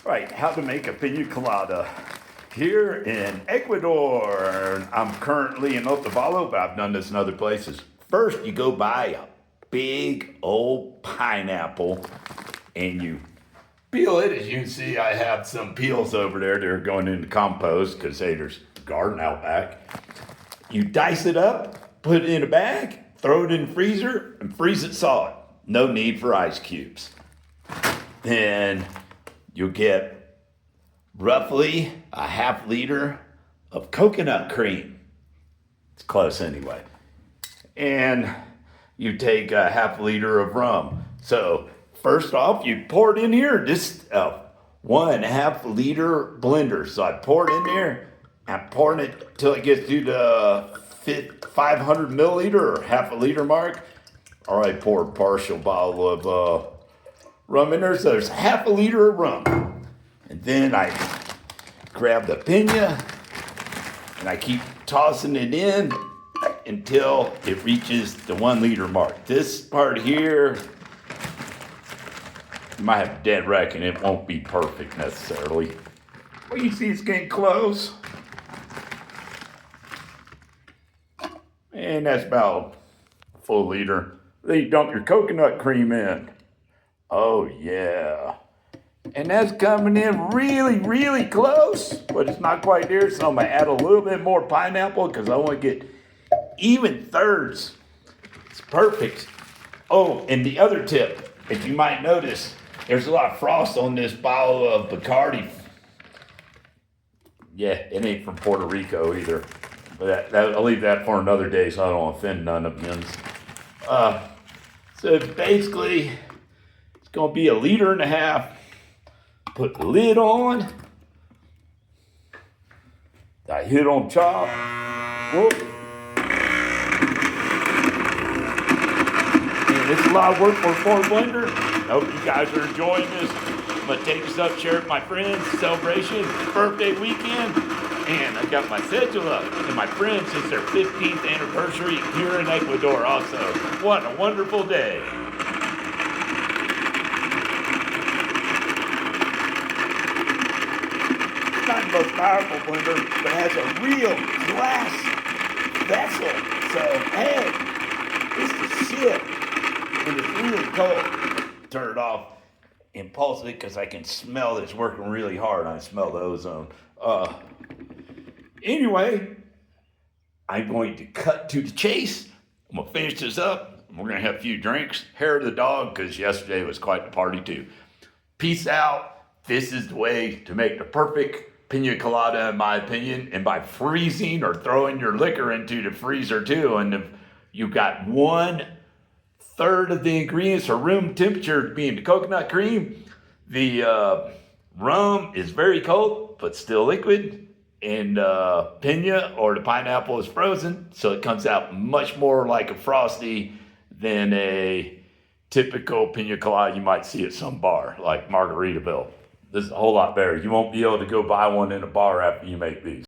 Right, how to make a Piña Colada here in Ecuador. I'm currently in Otavalo, but I've done this in other places. First, you go buy a big old pineapple and you peel it. As you can see, I have some peels over there. They're going into compost because, hey, there's a garden out back. You dice it up, put it in a bag, throw it in the freezer, and freeze it solid. No need for ice cubes. Then you'll get roughly a half liter of coconut cream. It's close anyway. And you take a half liter of rum. So first off, you pour it in here. This 1.5 liter blender. So I pour it in there. I'm pouring it till it gets to the 500 milliliter or half a liter mark. All right, pour a partial bottle of rum in there. So there's half a liter of rum. And then I grab the Pina and I keep tossing it in until it reaches the 1 liter mark. This part here, you might have a dead reckon. It won't be perfect necessarily. Well, you see it's getting close. And that's about a full liter. Then you dump your coconut cream in. Oh yeah. And that's coming in really, really close, but it's not quite there. So I'm gonna add a little bit more pineapple because I want to get even thirds. It's perfect. Oh, and the other tip, if you might notice, there's a lot of frost on this bottle of Bacardi. Yeah, it ain't from Puerto Rico either. But I'll leave that for another day so I don't offend none of you. So basically, it's gonna be 1.5 liters. Put the lid on. I hit on top. Whoop. And it's a lot of work for a Ford blender. I hope you guys are enjoying this. I'm gonna take this up, share it with my friends. Celebration, birthday weekend. And I got my Cédula and my friends. It's their 15th anniversary here in Ecuador also. What a wonderful day. Not the most powerful blender, but it has a real glass vessel. So, hey, it's the shit. And it's really cold. Turn it off and pulse it because I can smell that it's working really hard. I smell the ozone. Anyway, I'm going to cut to the chase. I'm going to finish this up. We're going to have a few drinks. Hair of the dog, because yesterday was quite the party too. Peace out. This is the way to make the perfect Piña Colada, in my opinion. And by freezing or throwing your liquor into the freezer too. And if you've got 1/3 of the ingredients are room temperature, being the coconut cream. The rum is very cold, but still liquid. And Pina or the pineapple is frozen, so it comes out much more like a frosty than a typical Piña Colada you might see at some bar, like Margaritaville. This is a whole lot better. You won't be able to go buy one in a bar after you make these.